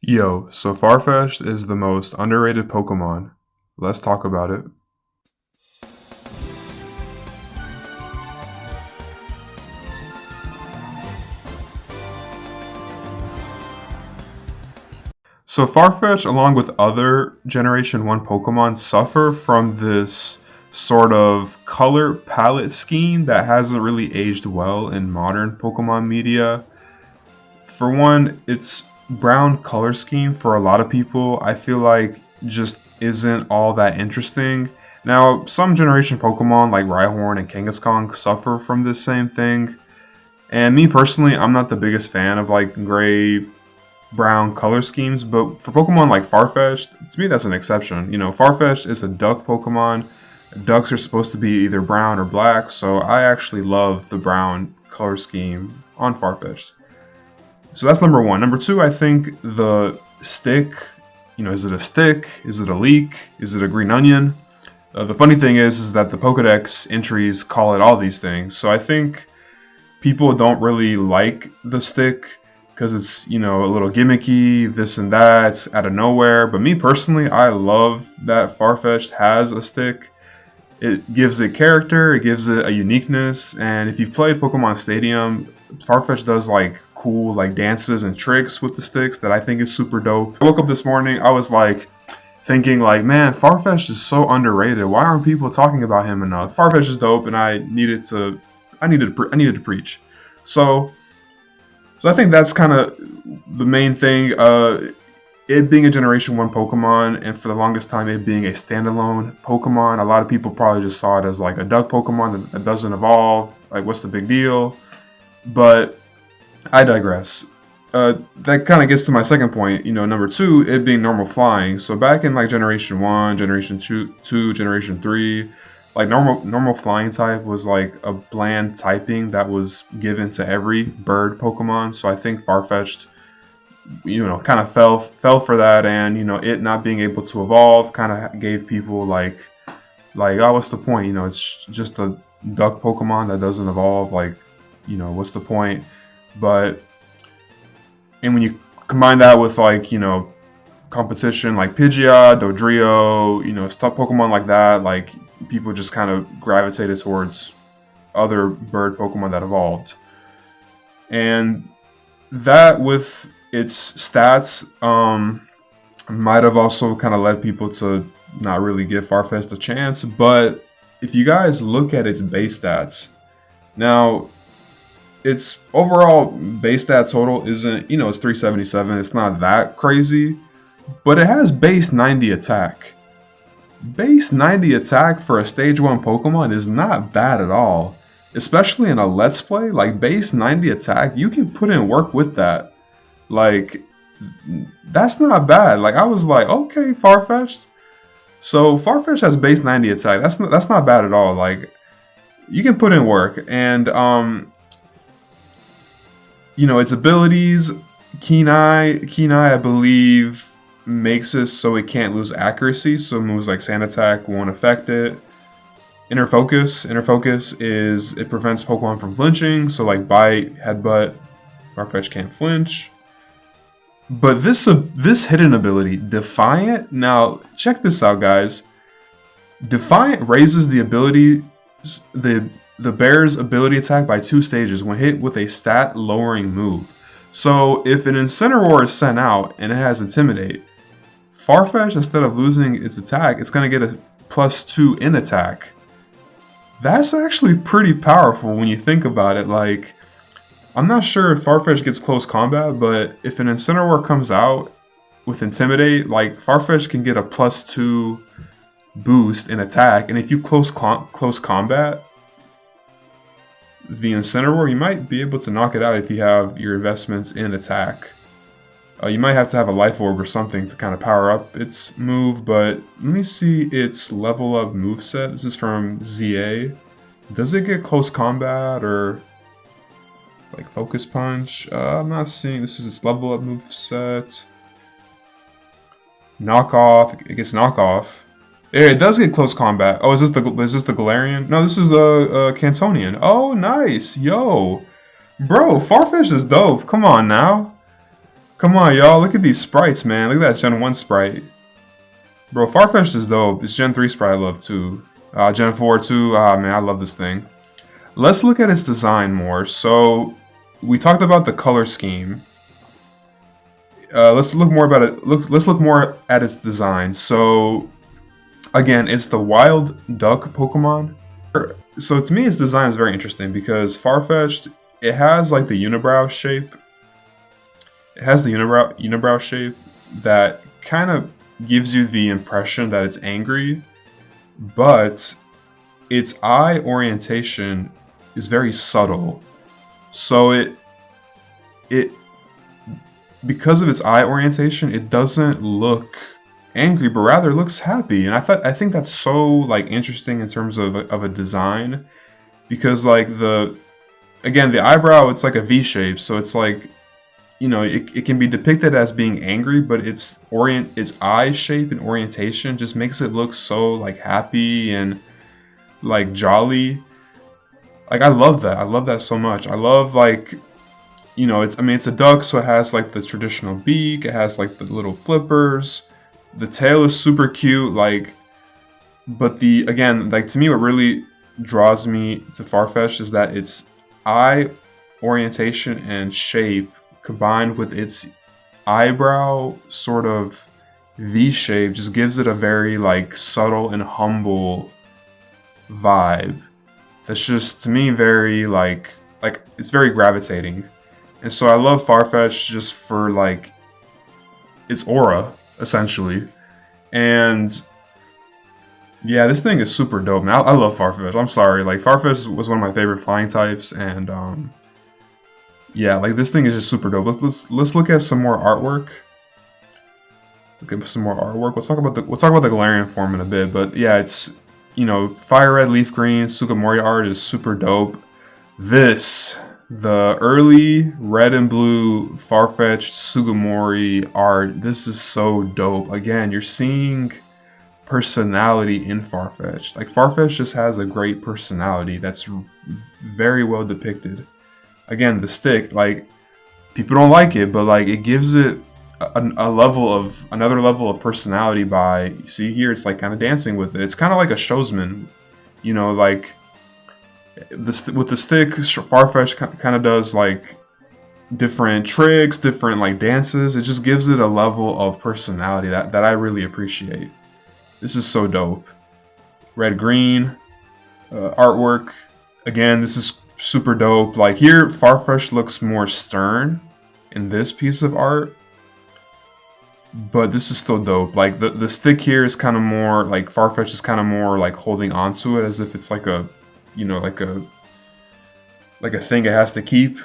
Yo, so Farfetch'd is the most underrated Pokemon. Let's talk about it. So Farfetch'd, along with other Generation 1 Pokemon, suffer from this sort of color palette scheme that hasn't really aged well in modern Pokemon media. For one, its brown color scheme for a lot of people, I feel like just isn't all that interesting. Now, some generation Pokemon like Rhyhorn and Kangaskhan suffer from this same thing. And me personally, I'm not the biggest fan of like gray brown color schemes, but for Pokemon like Farfetch'd, to me that's an exception. Farfetch'd is a duck Pokemon. Ducks are supposed to be either brown or black, so I actually love the brown color scheme on Farfetch'd. So that's number one. Number two, I think the stick, is it a stick? Is it a leek? Is it a green onion? The funny thing is that the Pokédex entries call it all these things. So I think people don't really like the stick because it's, a little gimmicky, this and that, it's out of nowhere. But me personally, I love that Farfetch'd has a stick. It gives it character, it gives it a uniqueness, and if you've played Pokemon Stadium, Farfetch'd does like cool like dances and tricks with the sticks that I think is super dope. I woke up this morning, I was like thinking like, man, Farfetch'd is so underrated. Why aren't people talking about him enough? Farfetch'd is dope, and I needed to preach. So I think that's kind of the main thing. It being a Generation 1 Pokemon, and for the longest time it being a standalone Pokemon. A lot of people probably just saw it as like a duck Pokemon that doesn't evolve. Like, what's the big deal? But I digress. That kind of gets to my second point. Number two, it being normal flying. So back in like Generation 1, Generation 2, Generation 3, like normal flying type was like a bland typing that was given to every bird Pokemon. So I think Farfetch'd kind of fell for that, and it not being able to evolve kind of gave people like oh, what's the point? It's just a duck Pokemon that doesn't evolve. Like, what's the point? And when you combine that with like competition like Pidgeot, Dodrio, stuff Pokemon like that, like people just kind of gravitated towards other bird Pokemon that evolved, and that with its stats might have also kind of led people to not really give Farfetch'd a chance. But if you guys look at its base stats, now its overall base stat total isn't, it's 377. It's not that crazy, but it has base 90 attack. Base 90 attack for a stage 1 Pokemon is not bad at all, especially in a Let's Play. Like, base 90 attack, you can put in work with that. Like, that's not bad. Like, I was like, okay, Farfetch'd. So Farfetch'd has base 90 attack. That's not bad at all. Like, you can put in work. And its abilities, Keen Eye, I believe, makes it so it can't lose accuracy. So moves like Sand Attack won't affect it. Inner Focus is it prevents Pokemon from flinching. So like Bite, Headbutt, Farfetch'd can't flinch. But this hidden ability, Defiant. Now check this out, guys. Defiant raises the bear's ability attack by 2 stages when hit with a stat lowering move. So if an Incineroar is sent out and it has Intimidate, Farfetch'd, instead of losing its attack, it's going to get a +2 in attack. That's actually pretty powerful when you think about it. Like, I'm not sure if Farfetch'd gets close combat, but if an Incineroar comes out with Intimidate, like, Farfetch'd can get a +2 boost in attack. And if you close combat the Incineroar, you might be able to knock it out if you have your investments in attack. You might have to have a Life Orb or something to kind of power up its move, but let me see its level up moveset. This is from ZA. Does it get close combat or like Focus Punch? I'm not seeing. This is its level up moveset. Knockoff. It gets knockoff. Yeah, it does get close combat. Oh, is this the Galarian? No, this is a Cantonian. Oh, nice. Yo. Bro, Farfetch'd is dope. Come on now. Come on, y'all. Look at these sprites, man. Look at that Gen 1 sprite. Bro, Farfetch'd is dope. This Gen 3 sprite I love too. Gen 4 too. Ah, man, I love this thing. Let's look at its design more. So, we talked about the color scheme. Let's look more about it. Let's look more at its design. So, again, it's the wild duck Pokemon. So to me, its design is very interesting because Farfetch'd, it has like the unibrow shape. It has the unibrow shape that kind of gives you the impression that it's angry, but its eye orientation is very subtle. So it because of its eye orientation, it doesn't look angry, but rather looks happy. And I think that's so like interesting in terms of a design, because like the eyebrow, it's like a V shape, so it's like, you know, it can be depicted as being angry, but its eye shape and orientation just makes it look so like happy and like jolly. Like I love that so much. I love, like, you know, it's a duck, so it has like the traditional beak, it has like the little flippers. The tail is super cute, like, but to me, what really draws me to Farfetch'd is that its eye orientation and shape combined with its eyebrow sort of V shape just gives it a very like subtle and humble vibe. That's just, to me, very like it's very gravitating. And so I love Farfetch'd just for like its aura, essentially. And yeah, this thing is super dope, man. I love Farfetch'd. I'm sorry, like Farfetch'd was one of my favorite flying types, and yeah, like this thing is just super dope. Let's look at some more artwork. Look at some more artwork. We'll talk about the Galarian form in a bit, but yeah, it's, you know, fire red, leaf green, Sugimori art is super dope. The early red and blue Farfetch'd Sugimori art, this is so dope. Again, you're seeing personality in Farfetch'd. Like, Farfetch'd just has a great personality that's very well depicted. Again, the stick, like, people don't like it, but like it gives it another level of personality by, you see here, it's like kind of dancing with it. It's kind of like a showsman, you know, like with the stick, Farfetch'd kind of does like different tricks, different like dances. It just gives it a level of personality that I really appreciate. This is so dope. Red green artwork. Again, this is super dope. Like here, Farfetch'd looks more stern in this piece of art, but this is still dope. Like the stick here is kind of more like, Farfetch'd is kind of more like holding onto it as if it's like a, you know, like a thing it has to keep.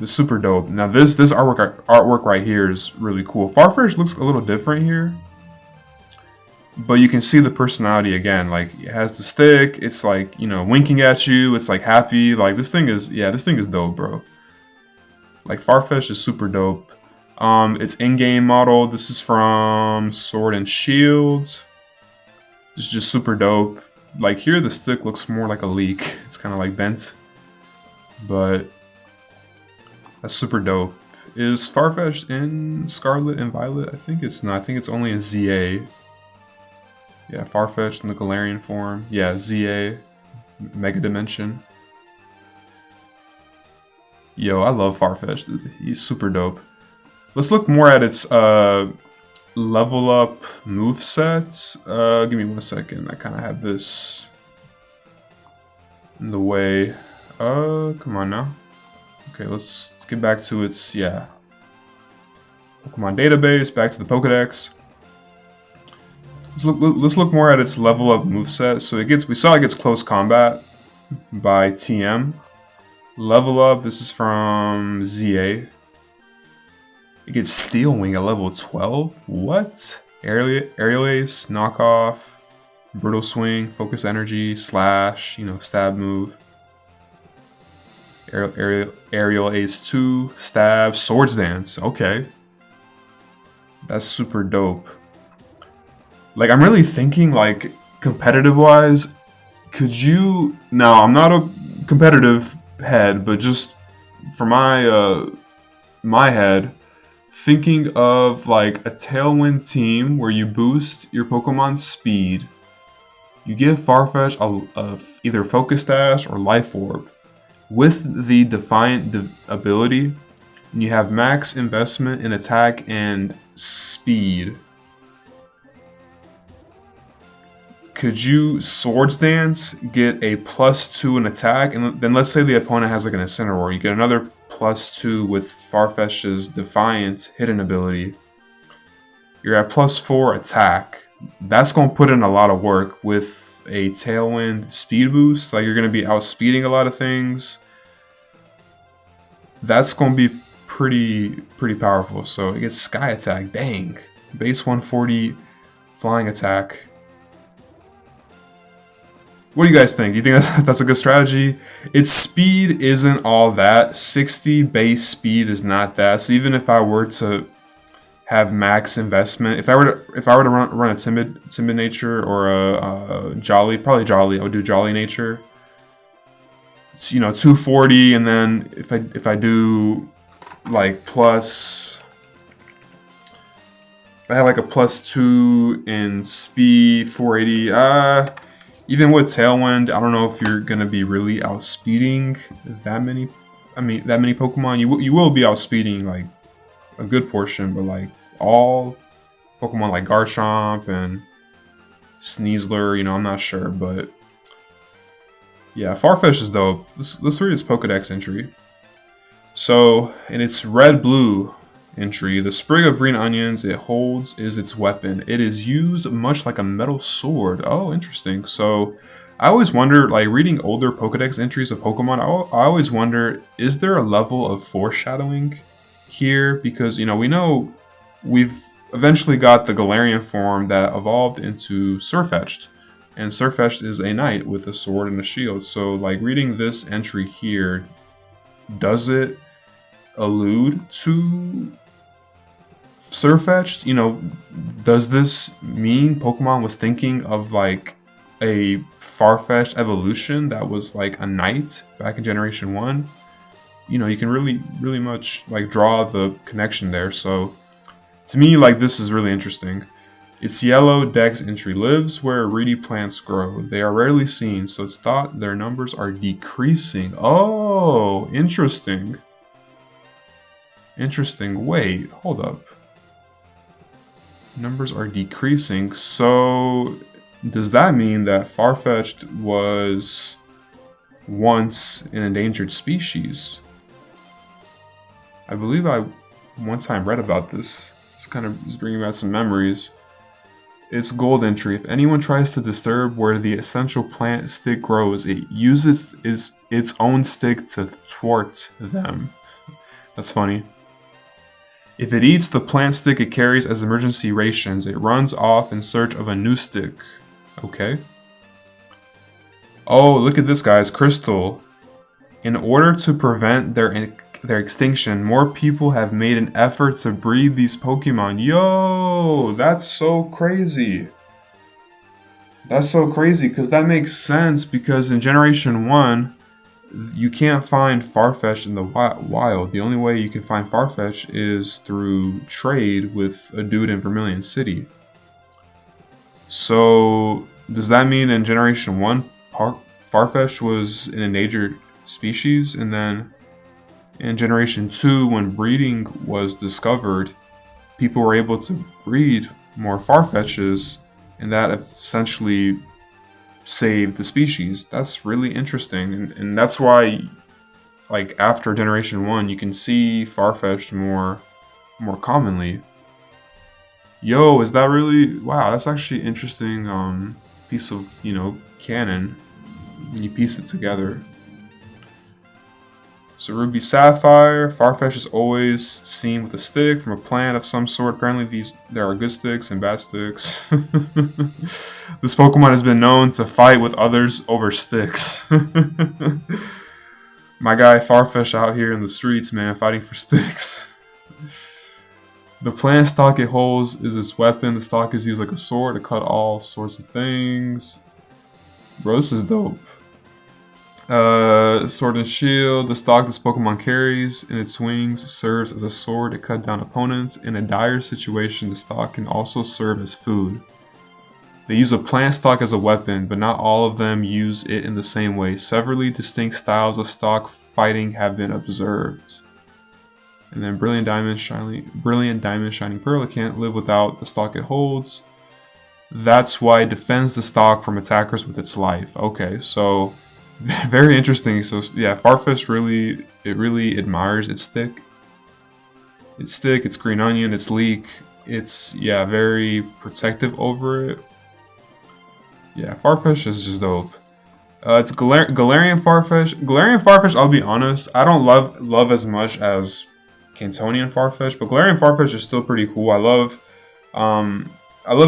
It's super dope. Now this artwork right here is really cool. Farfetch'd looks a little different here, but you can see the personality again. Like it has the stick. It's like, you know, winking at you. It's like happy. Like this thing is dope, bro. Like Farfetch'd is super dope. It's in-game model. This is from Sword and Shield. It's just super dope. Like here, the stick looks more like a leak. It's kind of like bent, but that's super dope. Is Farfetch'd in Scarlet and Violet? I think it's not. I think it's only in ZA. Yeah, Farfetch'd in the Galarian form. Yeah, ZA, Mega Dimension. Yo, I love Farfetch'd. He's super dope. Let's look more at its level up moveset. Give me 1 second. I kind of have this in the way. Come on now. Okay, let's get back to its, yeah, Pokemon database. Back to the Pokédex. Let's look more at its level up moveset. So we saw it gets close combat by TM. Level up. This is from ZA. It gets Steel Wing at level 12. What? Aerial Ace, knockoff, brutal swing, focus energy, slash, you know, stab move. Aerial Ace 2, stab, swords dance. Okay, that's super dope. Like I'm really thinking like competitive wise, could you? Now I'm not a competitive head, but just for my head. thinking of like a Tailwind team where you boost your Pokemon's speed. You give Farfetch'd a either Focus Dash or Life Orb. With the Defiant ability, you have max investment in attack and speed. Could you Swords Dance, get a +2 in attack, and then let's say the opponent has like an Incineroar, you get another +2 with Farfetch'd's Defiant hidden ability. You're at +4 attack. That's going to put in a lot of work with a Tailwind speed boost. Like, you're going to be outspeeding a lot of things. That's going to be pretty powerful. So it gets Sky Attack. Dang. Base 140 flying attack. What do you guys think? Do you think that's a good strategy? Its speed isn't all that. 60 base speed is not that. So even if I were to have max investment, if I were to run a timid nature or a jolly, probably jolly, I would do jolly nature. It's, 240, and then if I do like if I have like a +2 in speed, 480. Even with Tailwind, I don't know if you're gonna be really outspeeding that many Pokemon. You will be outspeeding like a good portion, but like all Pokemon like Garchomp and Sneasler, I'm not sure, but yeah, Farfetch'd is dope. Let's read its Pokédex entry. So in its red-blue entry, the sprig of green onions it holds is its weapon. It is used much like a metal sword. Oh, interesting. So I always wonder, like reading older Pokédex entries of Pokemon, I always wonder, is there a level of foreshadowing here? Because, we know we've eventually got the Galarian form that evolved into Farfetch'd. And Farfetch'd is a knight with a sword and a shield. So like reading this entry here, does it allude to Farfetch'd? Does this mean Pokemon was thinking of like a Farfetch'd evolution that was like a knight back in Generation 1? You can really much like draw the connection there. So to me, like, this is really interesting. Its yellow Dex entry lives where reedy plants grow. They are rarely seen, so it's thought their numbers are decreasing. Oh, interesting. Interesting. Wait, hold up. Numbers are decreasing. So does that mean that Farfetch'd was once an endangered species? I believe I one time read about this. It's kind of bringing back some memories. Its gold entry. If anyone tries to disturb where the essential plant stick grows, it uses its own stick to thwart them. That's funny. If it eats the plant stick it carries as emergency rations, it runs off in search of a new stick. Okay. Oh, look at this, guys. Crystal. In order to prevent their extinction, more people have made an effort to breed these Pokemon. Yo, that's so crazy. That's so crazy, because that makes sense, because in Generation 1, you can't find Farfetch'd in the wild. The only way you can find Farfetch'd is through trade with a dude in Vermilion City. So, does that mean in Generation 1, Farfetch'd was an endangered species, and then in Generation 2, when breeding was discovered, people were able to breed more Farfetch'ds, and that essentially saved the species? That's really interesting, and that's why, like, after Generation 1, you can see Farfetch'd more commonly. Yo, is that really... Wow, that's actually an interesting piece of, canon when you piece it together. So Ruby Sapphire, Farfetch'd is always seen with a stick from a plant of some sort. Apparently there are good sticks and bad sticks. This Pokemon has been known to fight with others over sticks. My guy Farfetch'd out here in the streets, man, fighting for sticks. The plant stalk it holds is its weapon. The stalk is used like a sword to cut all sorts of things. Bro, this is dope. Sword and Shield. The stock this Pokemon carries in its wings serves as a sword to cut down opponents. In a dire situation, the stock can also serve as food. They use a plant stock as a weapon, but not all of them use it in the same way. Severally distinct styles of stock fighting have been observed. And then Brilliant Diamond, Shining Pearl. It can't live without the stock it holds. That's why it defends the stock from attackers with its life. Okay, so very interesting. So yeah, Farfetch'd really admires its stick. Its green onion, its leek. It's very protective over it. Yeah, Farfetch'd is just dope. It's Galarian Farfetch'd. Galarian Farfetch'd, I'll be honest, I don't love as much as Cantonian Farfetch'd, but Galarian Farfetch'd is still pretty cool. I love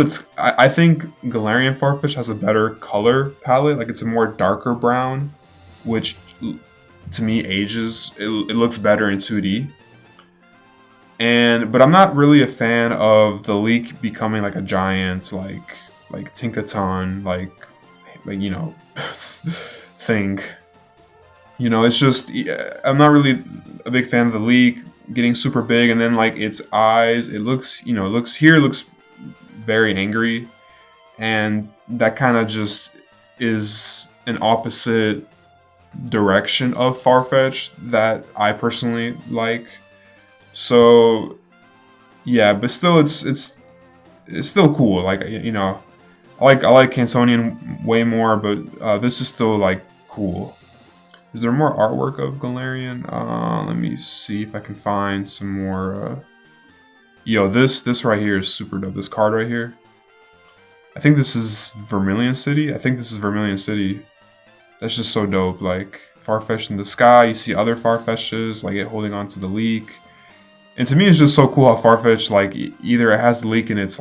its. I think Galarian Farfetch'd has a better color palette. Like it's a more darker brown, which to me ages. It looks better in 2D. But I'm not really a fan of the leak becoming like a giant, like Tinkaton, like thing. It's just I'm not really a big fan of the leak getting super big, and then like its eyes. It looks looks very angry, and that kind of just is an opposite direction of Farfetch'd that I personally like. So yeah, but still it's still cool. Like I like Cantonian way more, but this is still like cool. Is there more artwork of Galarian? Let me see if I can find some more. Yo, this right here is super dope. This card right here. I think this is Vermilion City. That's just so dope. Like Farfetch'd in the sky. You see other Farfetch'ds like it holding on to the leak. And to me, it's just so cool how Farfetch'd like either it has the leak in its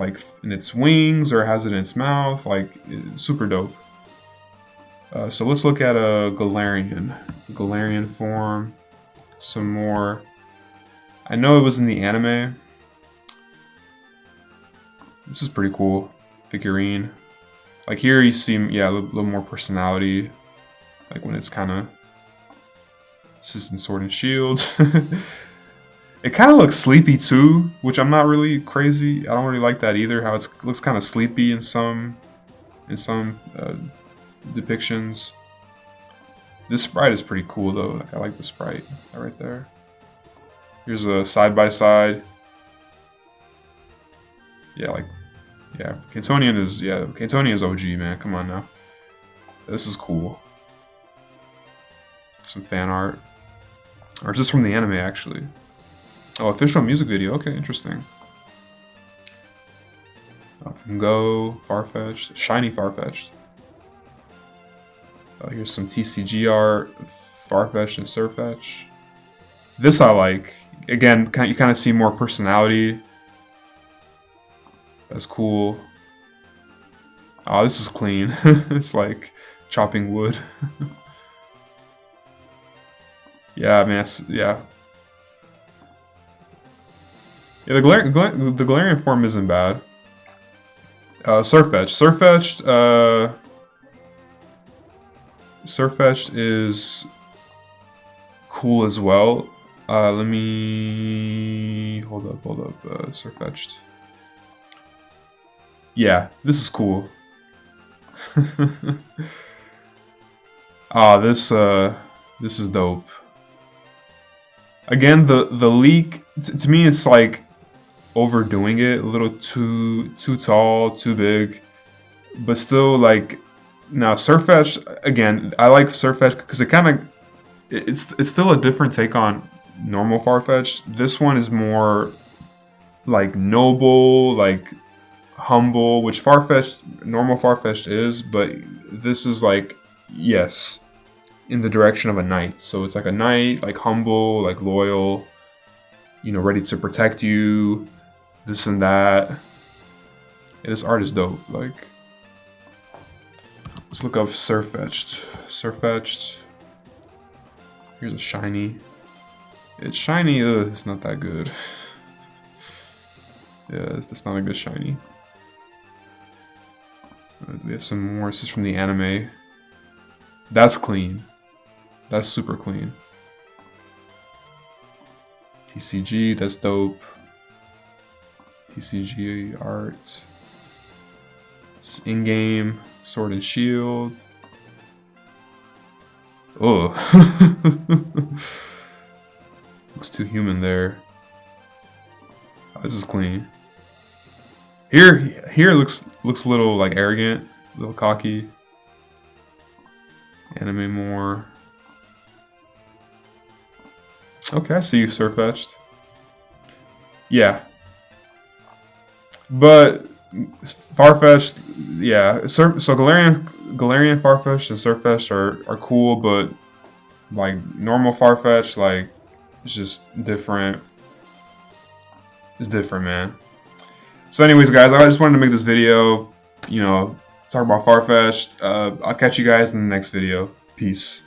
wings or it has it in its mouth. Like it's super dope. So let's look at a Galarian form. Some more. I know it was in the anime. This is pretty cool. Figurine. Like here you see, a little more personality. Like when it's kind of... This is in Sword and Shield. It kind of looks sleepy too, which I'm not really crazy. I don't really like that either, how it looks kind of sleepy in some depictions. This sprite is pretty cool though. Like, I like the sprite right there. Here's a side-by-side. Cantonian is OG, man. Come on now. This is cool. Some fan art. Or just from the anime, actually. Oh, official music video. Okay, interesting. Go, Farfetch'd. Shiny Farfetch'd. Oh, here's some TCG art. Farfetch'd and Sirfetch'd. This I like. Again, you kind of see more personality. That's cool. Oh, this is clean. It's like chopping wood. Yeah, man. Yeah, the Galarian form isn't bad. Sirfetch'd is cool as well. Let me hold up. Sirfetch'd. Yeah, this is cool. This is dope. Again, the leak to me, it's like overdoing it, a little too tall, too big, but still like. Now Sirfetch'd, again, I like Sirfetch'd because it's still a different take on normal Farfetch'd. This one is more like noble, like humble, which normal Farfetch'd is, but this is like, yes, in the direction of a knight. So it's like a knight, like humble, like loyal, ready to protect you, this and that. Yeah, this art is dope. Like, let's look up Sirfetch'd. Here's a shiny. It's shiny. It's not that good. Yeah, that's not a good shiny. We have some more. This is from the anime. That's clean. That's super clean. TCG, that's dope. TCG art. This is in-game. Sword and Shield. Oh. Looks too human there. Oh, this is clean. Here looks a little like arrogant, a little cocky. Anime more. Okay, I see you, Farfetch'd. Yeah. But Farfetch'd, yeah. So Galarian, Farfetch'd, and Farfetch'd are cool, but like normal Farfetch'd, like it's just different. It's different, man. So, anyways, guys, I just wanted to make this video. You know, talk about Farfetch'd. I'll catch you guys in the next video. Peace.